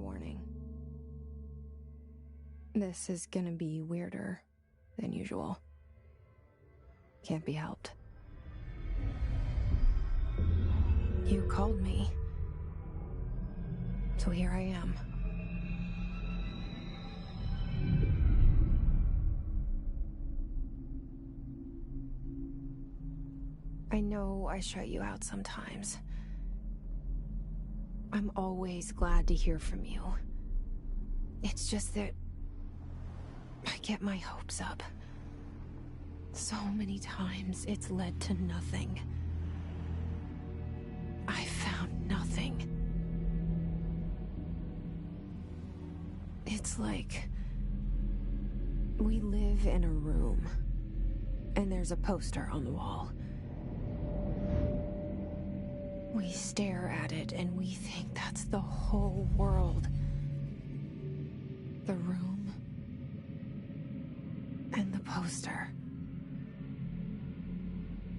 warning. This is gonna be weirder than usual. Can't be helped. You called me. So here I am. I know I shut you out sometimes. I'm always glad to hear from you. It's just that I get my hopes up. So many times it's led to nothing. I found nothing. It's like we live in a room, and there's a poster on the wall. We stare at it and we think that's the whole world. The room and the poster.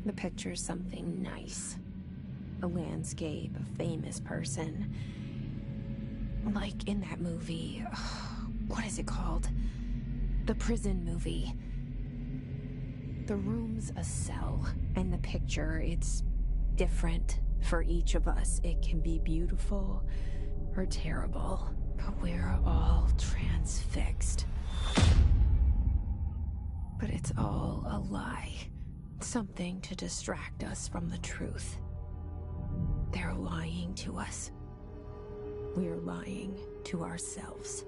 The picture's something nice. A landscape, a famous person. Like in that movie, what is it called? The prison movie. The room's a cell, and the picture, it's different for each of us. It can be beautiful or terrible, but we're all transfixed. But it's all a lie. Something to distract us from the truth. They're lying to us. We're lying to ourselves.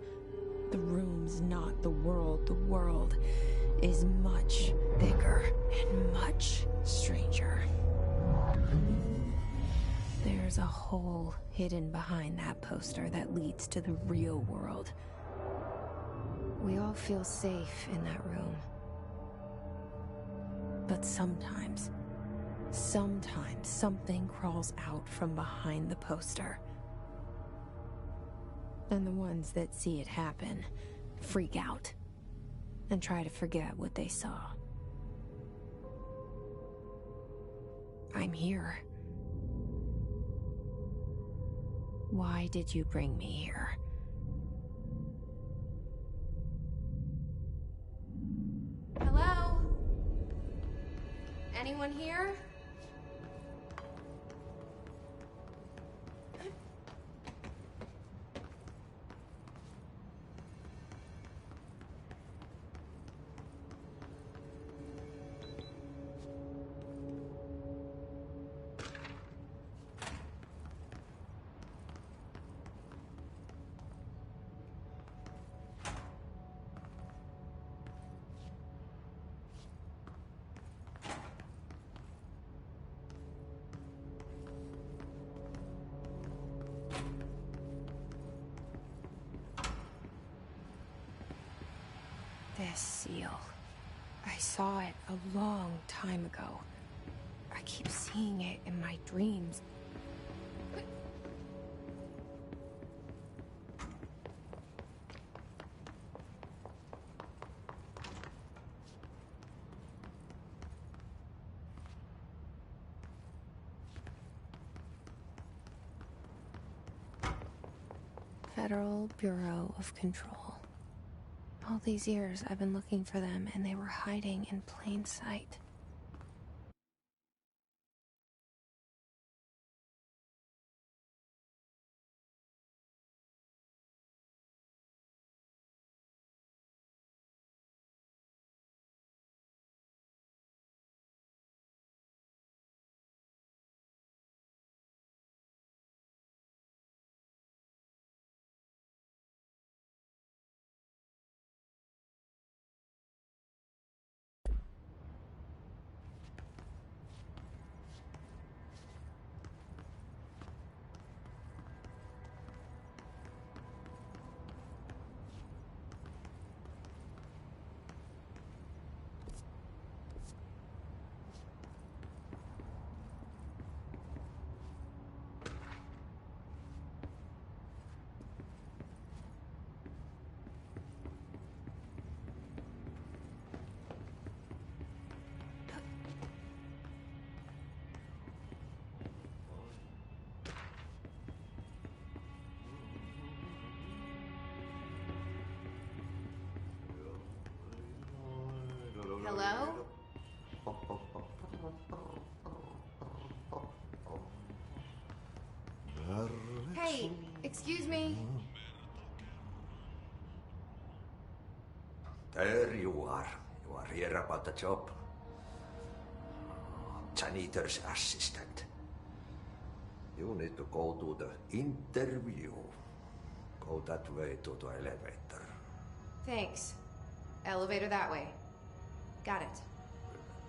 The room's not the world. The world is much bigger and much stranger. There's a hole hidden behind that poster that leads to the real world. We all feel safe in that room. But sometimes something crawls out from behind the poster. And the ones that see it happen freak out and try to forget what they saw. I'm here. Why did you bring me here? Hello? Anyone here? This seal. I saw it a long time ago. I keep seeing it in my dreams. Federal Bureau of Control. All these years I've been looking for them, and they were hiding in plain sight. Hello? Hey, excuse me. There you are. You are here about the job. Janitor's assistant. You need to go to the interview. Go that way to the elevator. Thanks. Elevator that way. Got it.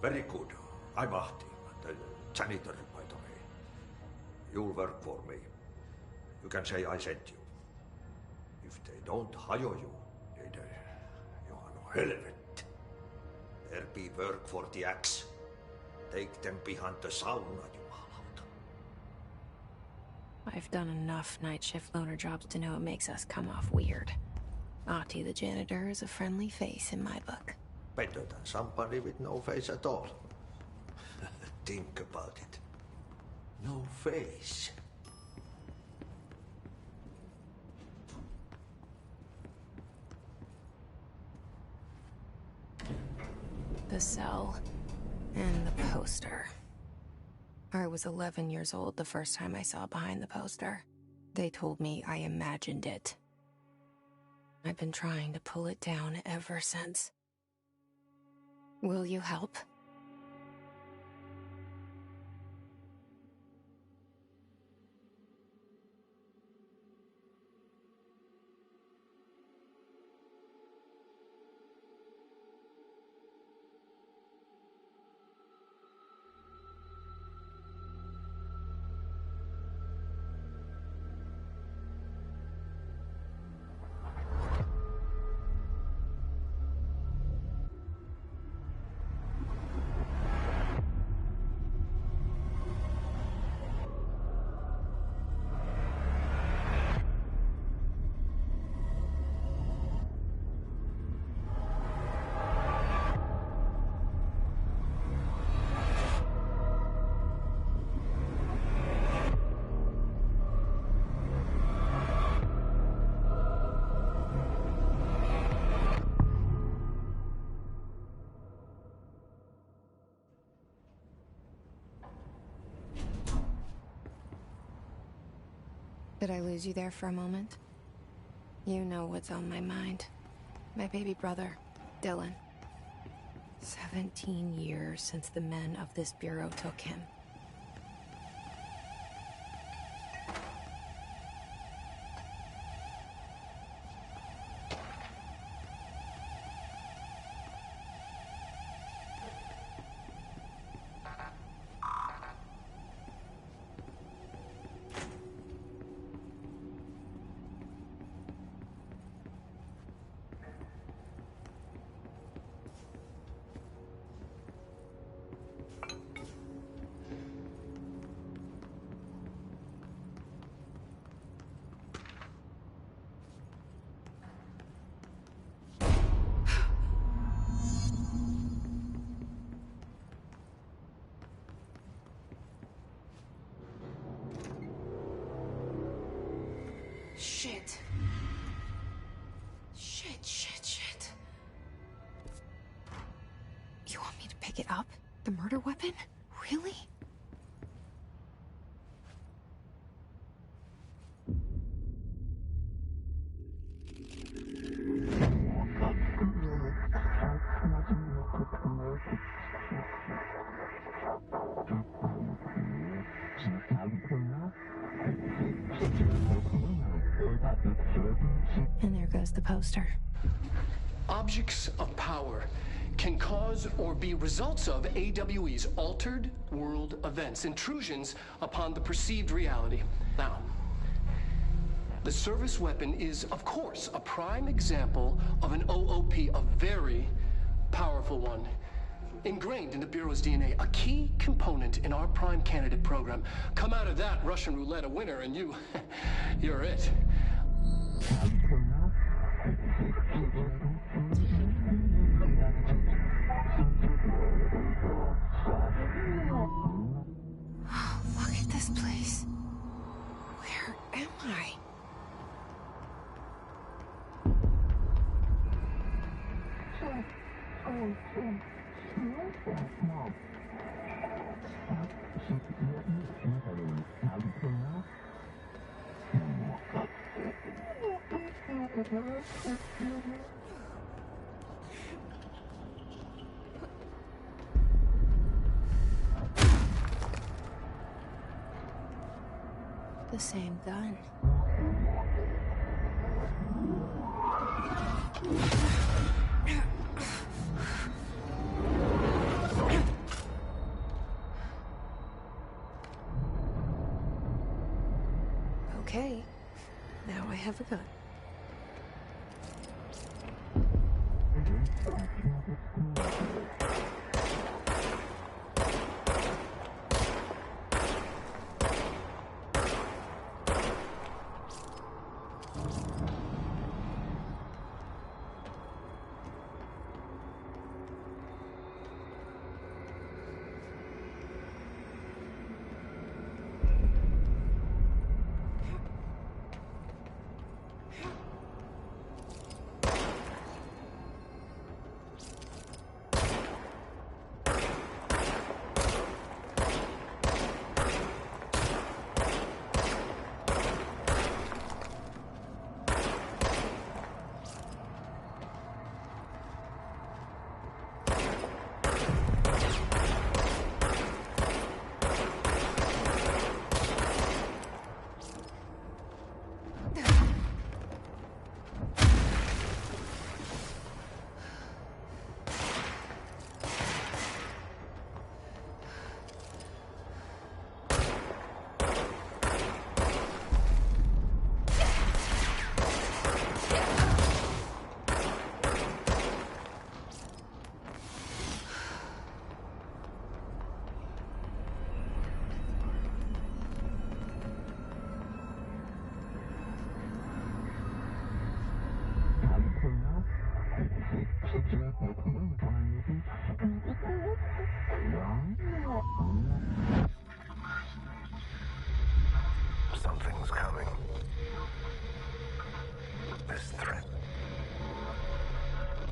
Very good. I'm Ahti, the janitor, by the way. You'll work for me. You can say I sent you. If they don't hire you, then you are no helvet. There be work for the axe. Take them behind the sauna, you malauta. I've done enough night shift loner jobs to know it makes us come off weird. Ahti the janitor is a friendly face in my book. Better than somebody with no face at all. Think about it. No face. The cell and the poster. I was 11 years old the first time I saw behind the poster. They told me I imagined it. I've been trying to pull it down ever since. Will you help? Did I lose you there for a moment? You know what's on my mind. My baby brother, Dylan. 17 years since the men of this bureau took him. Shit. Shit. You want me to pick it up? The murder weapon? Really? And there goes the poster. Objects of power can cause or be results of AWE's altered world events, intrusions upon the perceived reality. Now, the service weapon is, of course, a prime example of an OOP, a very powerful one. Ingrained in the Bureau's DNA, a key component in our prime candidate program. Come out of that Russian roulette a winner and you're it. Oh, look at this place. Where am I? The same gun. Okay, now I have a gun. Something's coming. This threat.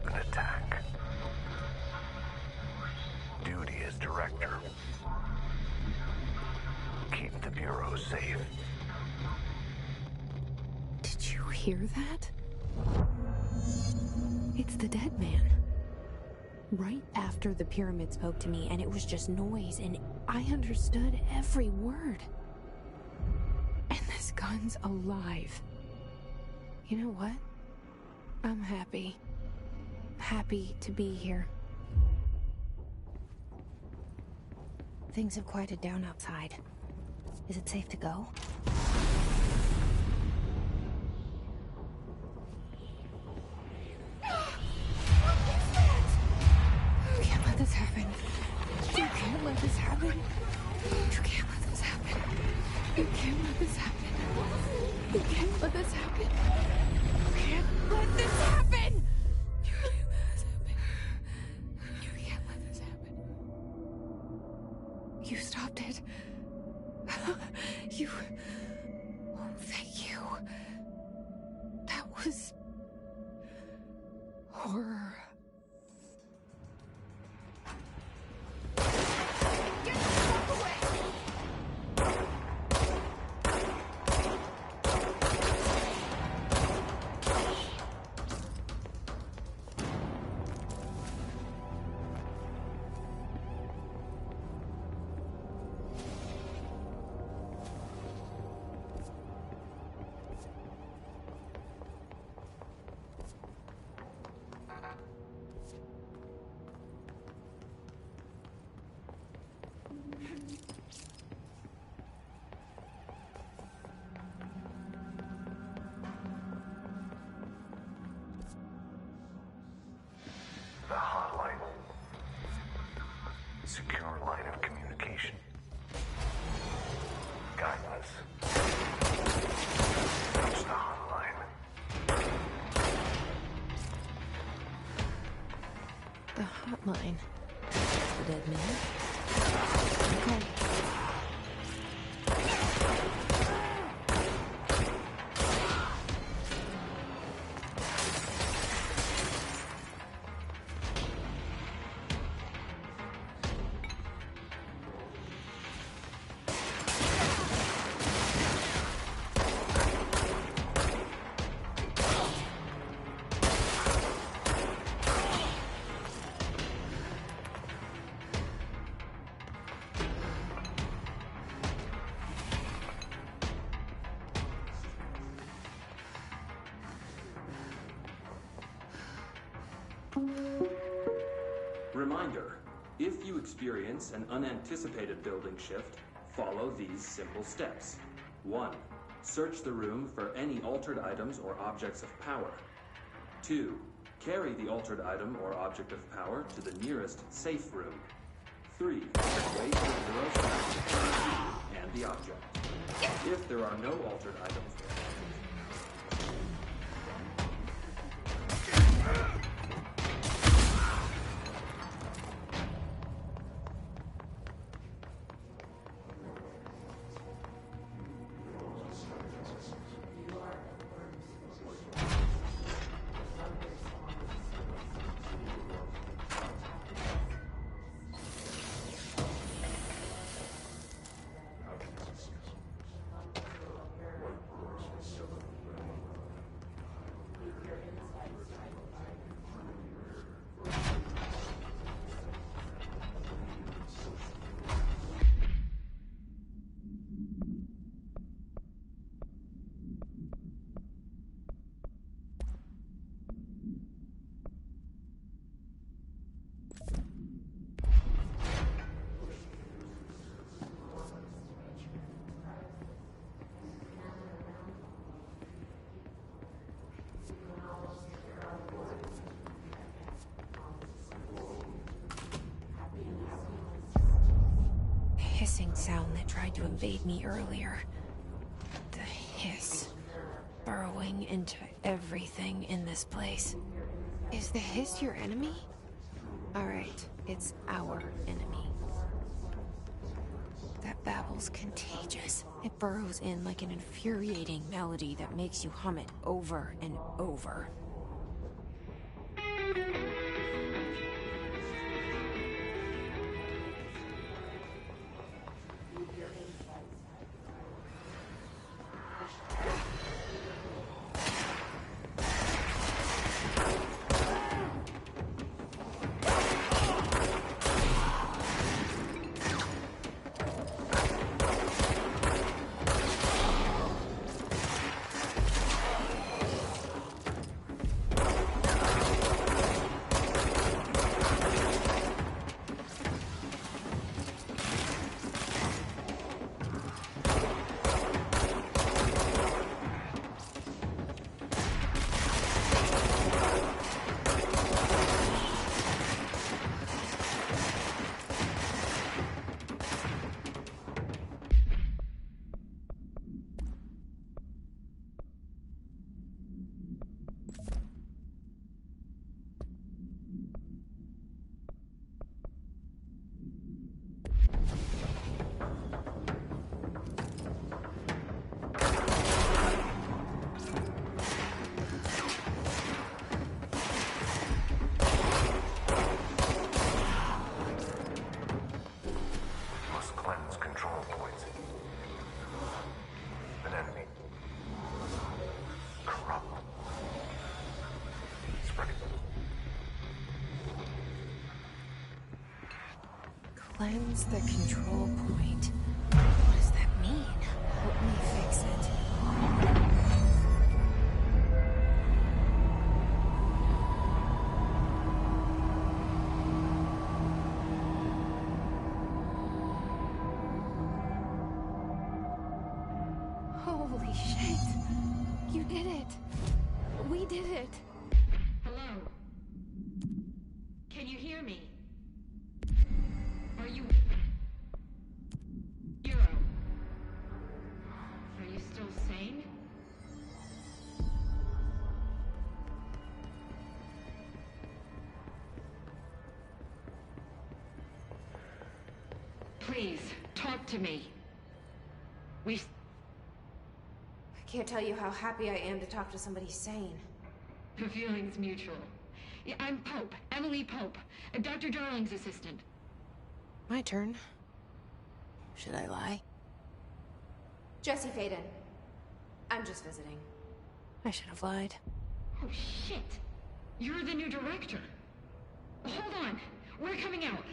An attack. Duty as director. Keep the Bureau safe. Did you hear that? It's the dead man. Right after the pyramid spoke to me, and it was just noise, and I understood every word. And this gun's alive. You know what? I'm happy. Happy to be here. Things have quieted down outside. Is it safe to go? You can't let this happen. You can't let this happen. You can't let this happen. You can't let this happen. You can't let this happen. You can't let this happen. You can't let this happen. You can't let this happen. You stopped it. You... Oh, thank you. That was... horror. Get the fuck away! The hotline. Secure line of communication. Guileless. It's the hotline. The hotline. The dead man. Okay. Reminder, if you experience an unanticipated building shift, follow these simple steps. 1. Search the room for any altered items or objects of power. 2. Carry the altered item or object of power to the nearest safe room. 3. Wait for zero seconds to key and the object. If there are no altered items or objects, hissing sound that tried to invade me earlier. The hiss. Burrowing into everything in this place. Is the hiss your enemy? Alright, it's our enemy. That babble's contagious. It burrows in like an infuriating melody that makes you hum it over and over. Cleanse the control point. What does that mean? Help me fix it. Holy shit! You did it! We did it! Hello? Can you hear me? Are you... Hero? Are you still sane? Please, talk to me. We... I can't tell you how happy I am to talk to somebody sane. The feeling's mutual. Yeah, I'm Pope, Emily Pope, Dr. Darling's assistant. My turn. Should I lie? Jesse Faden. I'm just visiting. I should have lied. Oh, shit. You're the new director. Hold on. We're coming out.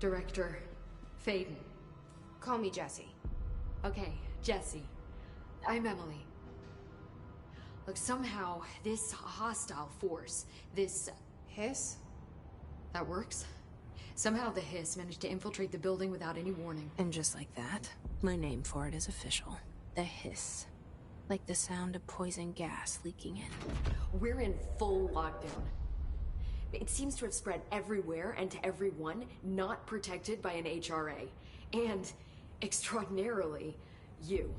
Director Faden. Call me Jesse. Okay, Jesse. I'm Emily. Look, somehow this hostile force, this... Hiss? That works? Somehow the hiss managed to infiltrate the building without any warning. And just like that, my name for it is official. The hiss. Like the sound of poison gas leaking in. We're in full lockdown. It seems to have spread everywhere and to everyone not protected by an HRA. And, extraordinarily, you.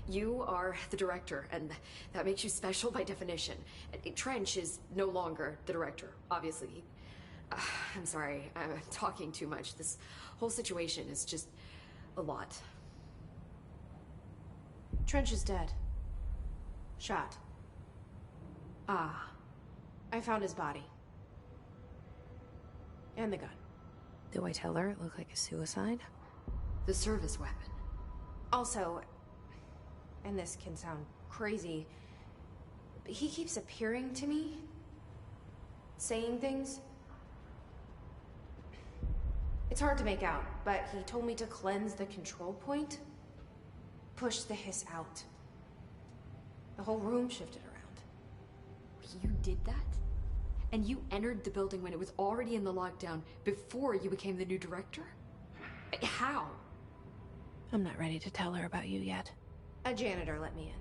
You are the director, and that makes you special by definition. Trench is no longer the director, obviously. I'm sorry, I'm talking too much. This whole situation is just a lot. Trench is dead. Shot. Ah. I found his body. And the gun. Do I tell her it looked like a suicide? The service weapon. Also, and this can sound crazy, but he keeps appearing to me. Saying things. It's hard to make out, but he told me to cleanse the control point. Push the hiss out. The whole room shifted around. You did that? And you entered the building when it was already in the lockdown before you became the new director? How? I'm not ready to tell her about you yet. A janitor let me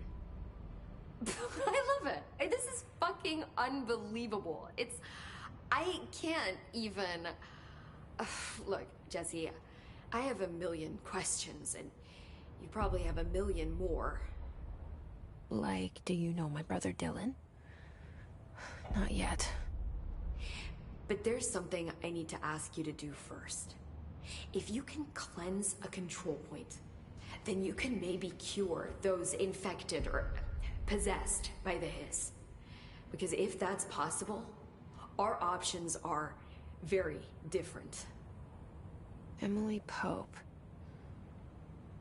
in. I love it. This is fucking unbelievable. I can't even... Look, Jesse, I have a million questions, and you probably have a million more. Like, do you know my brother Dylan? Not yet. But there's something I need to ask you to do first. If you can cleanse a control point, then you can maybe cure those infected or possessed by the hiss. Because if that's possible, our options are very different. Emily Pope.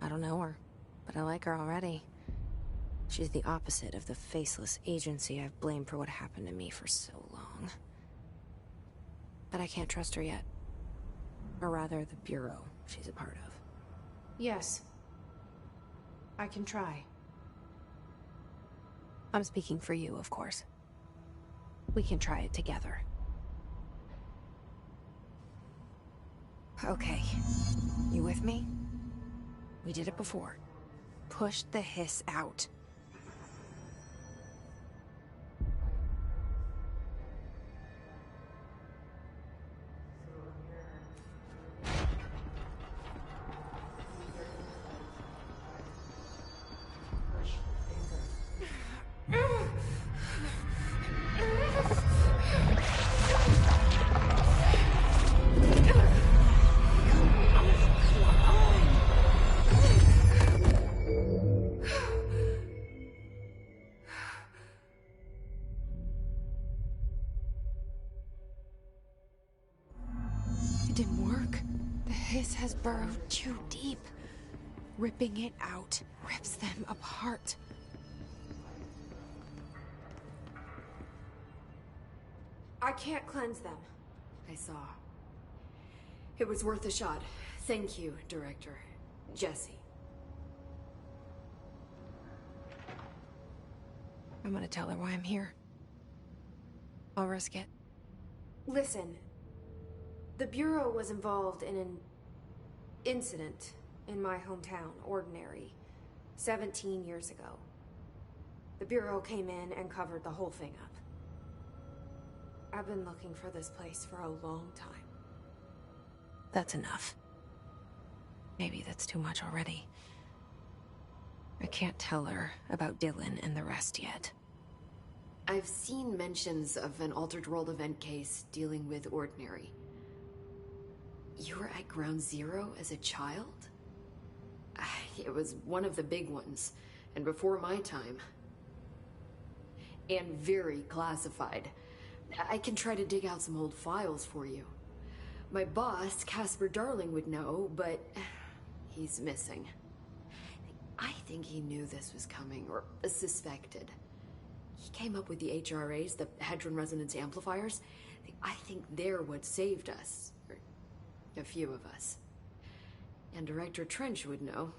I don't know her, but I like her already. She's the opposite of the faceless agency I've blamed for what happened to me for so long. But I can't trust her yet. Or rather, the Bureau she's a part of. Yes. I can try. I'm speaking for you, of course. We can try it together. Okay. You with me? We did it before. Push the hiss out. It didn't work. The hiss has burrowed too deep. Ripping it out rips them apart. I can't cleanse them. I saw. It was worth a shot. Thank you, Director. Jesse. I'm gonna tell her why I'm here. I'll risk it. Listen. The Bureau was involved in an incident in my hometown, Ordinary, 17 years ago. The Bureau came in and covered the whole thing up. I've been looking for this place for a long time. That's enough. Maybe that's too much already. I can't tell her about Dylan and the rest yet. I've seen mentions of an Altered World event case dealing with Ordinary. You were at Ground Zero as a child? It was one of the big ones, and before my time. And very classified. I can try to dig out some old files for you. My boss, Casper Darling, would know, but he's missing. I think he knew this was coming, or suspected. He came up with the HRAs, the Hadron Resonance Amplifiers. I think they're what saved us. Or A few of us. And Director Trench would know.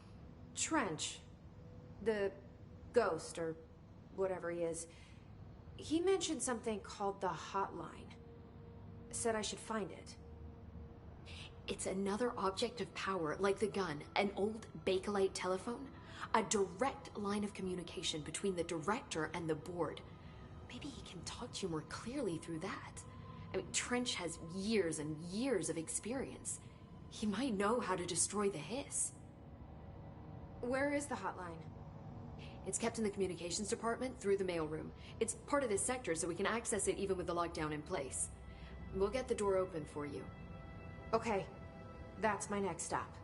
Trench. The ghost, or whatever he is. He mentioned something called the Hotline. Said I should find it. It's another object of power, like the gun, an old Bakelite telephone. A direct line of communication between the director and the board. Maybe he can talk to you more clearly through that. I mean, Trench has years and years of experience. He might know how to destroy the hiss. Where is the hotline? It's kept in the communications department through the mailroom. It's part of this sector, so we can access it even with the lockdown in place. We'll get the door open for you. Okay, that's my next stop.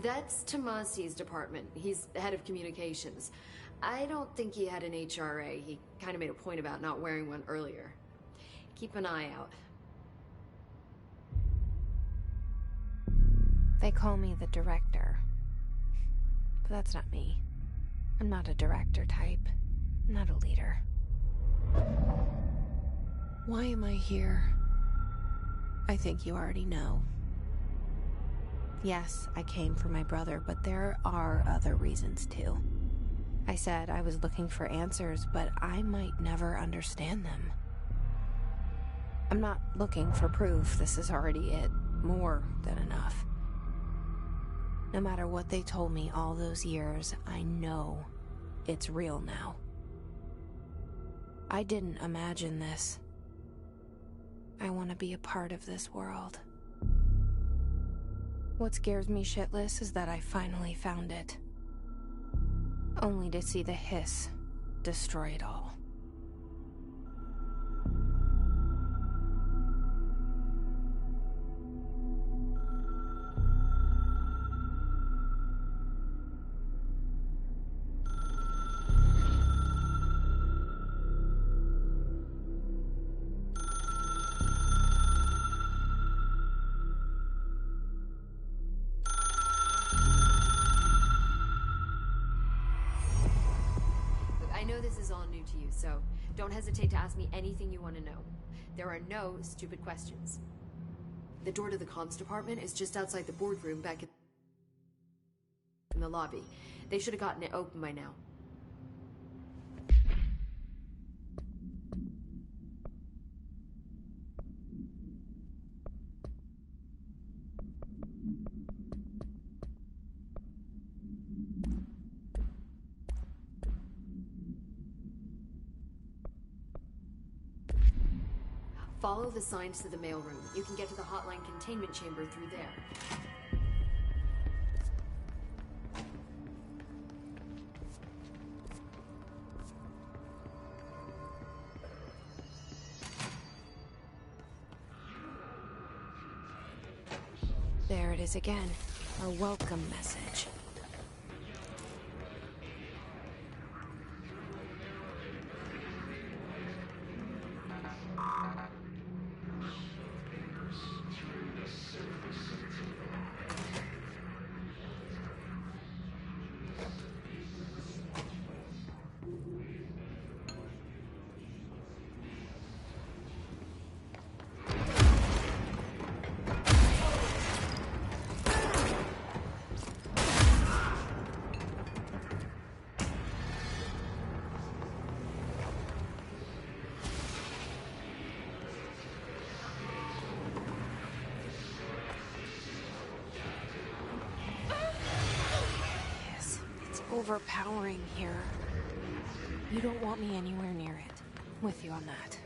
That's Tomasi's department. He's the head of communications. I don't think he had an HRA. He kind of made a point about not wearing one earlier. Keep an eye out. They call me the director. But that's not me. I'm not a director type. I'm not a leader. Why am I here? I think you already know. Yes, I came for my brother, but there are other reasons too. I said I was looking for answers, but I might never understand them. I'm not looking for proof. This is already it. More than enough. No matter what they told me all those years, I know it's real now. I didn't imagine this. I want to be a part of this world. What scares me shitless is that I finally found it. Only to see the hiss destroy it all. I know this is all new to you, so don't hesitate to ask me anything you want to know. There are no stupid questions. The door to the comms department is just outside the boardroom back in the lobby. They should have gotten it open by now. Follow the signs to the mailroom. You can get to the hotline containment chamber through there. There it is again. Our welcome message. Overpowering here. You don't want me anywhere near it. I'm with you on that.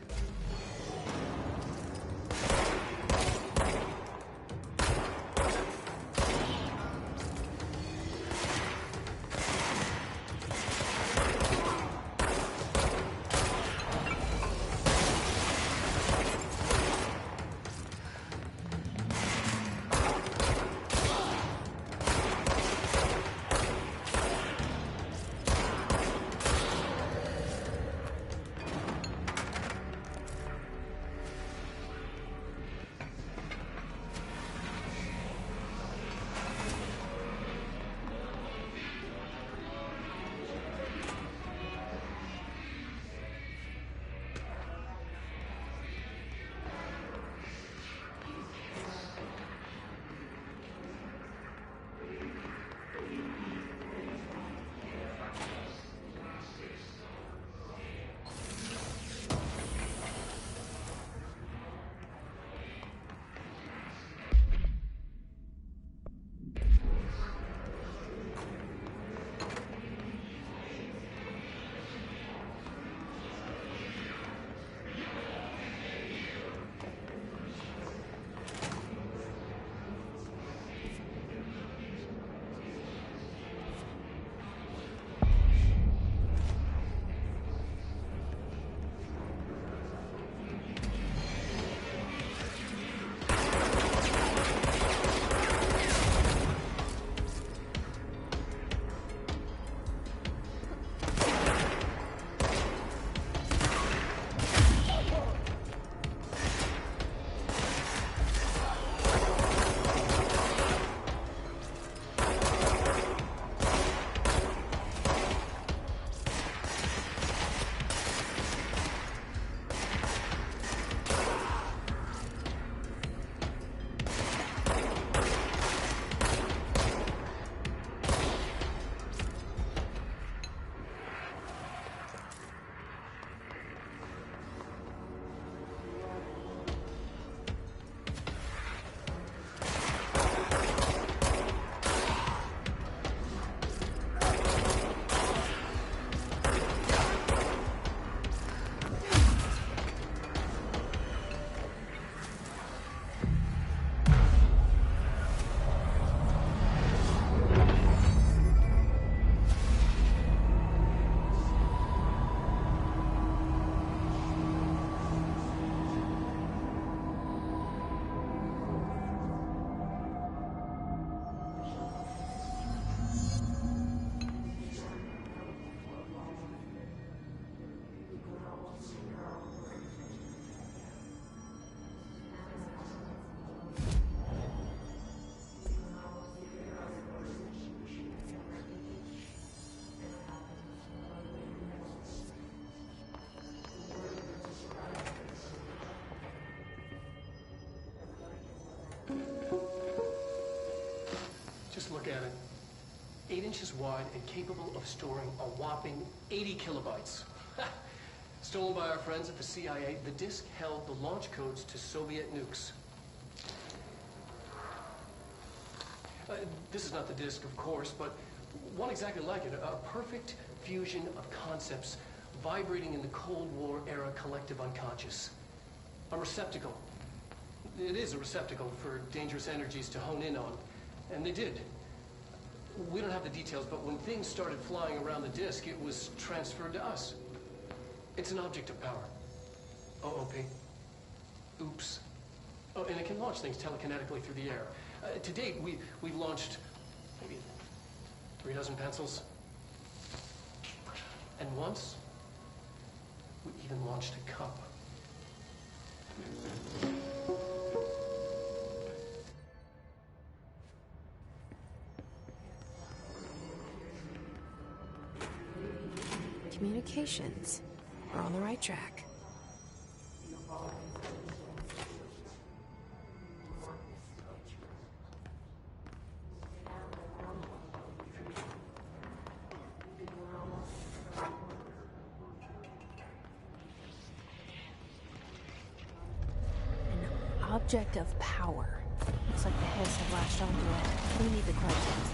look at it. 8 inches wide and capable of storing a whopping 80 kilobytes. Stolen by our friends at the CIA, the disk held the launch codes to Soviet nukes. This is not the disk, of course, but one exactly like it. A perfect fusion of concepts vibrating in the Cold War era collective unconscious. A receptacle. It is a receptacle for dangerous energies to hone in on. And they did. We don't have the details, but when things started flying around the disk, it was transferred to us. It's an object of power. OOP. Oops. Oh, and it can launch things telekinetically through the air. To date, we've launched maybe 3 dozen pencils. And once, we even launched a cup. Communications. We're on the right track. An object of power. Looks like the Hiss have latched onto it. We need the questions.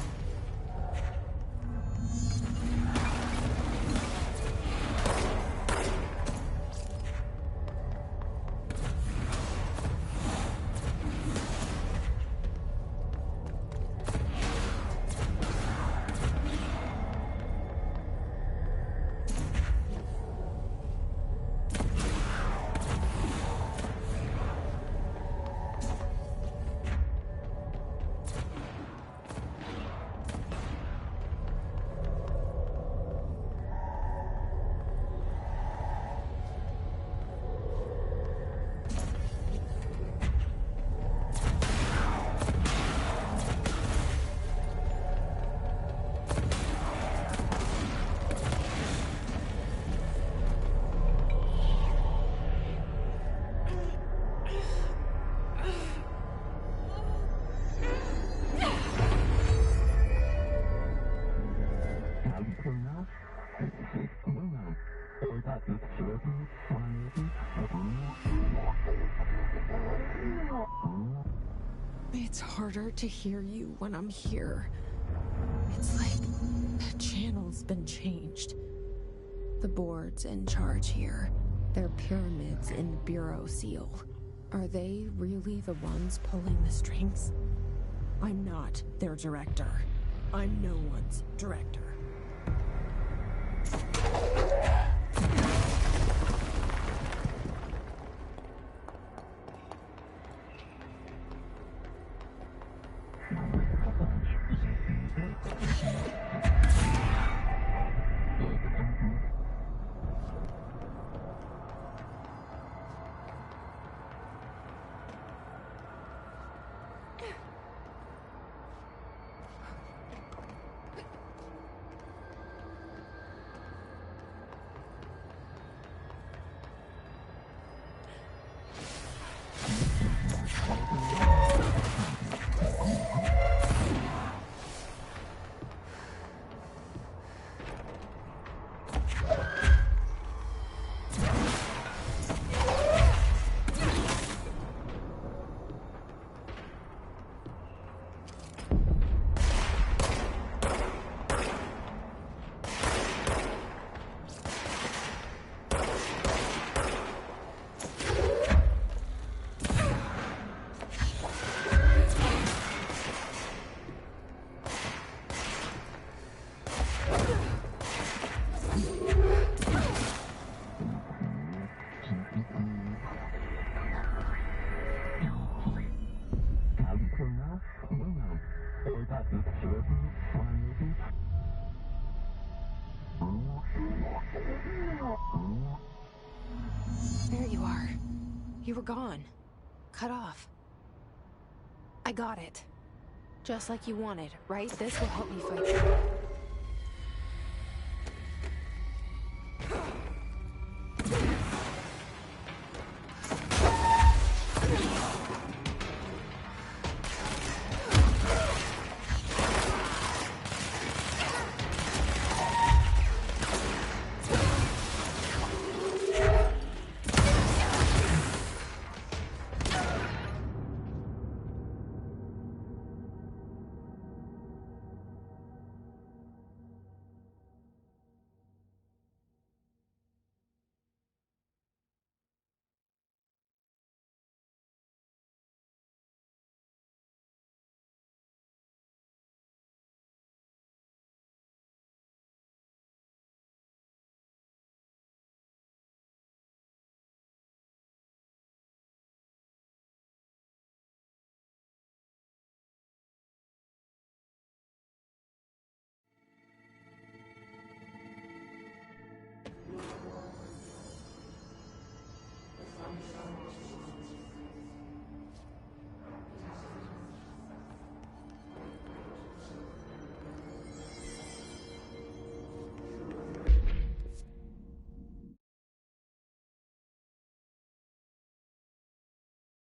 It's harder to hear you when I'm here. It's like the channel's been changed. The board's in charge here. They're pyramids in the Bureau seal. Are they really the ones pulling the strings? I'm not their director. I'm no one's director. There you are. You were gone. Cut off. I got it. Just like you wanted, right? This will help me fight. The sun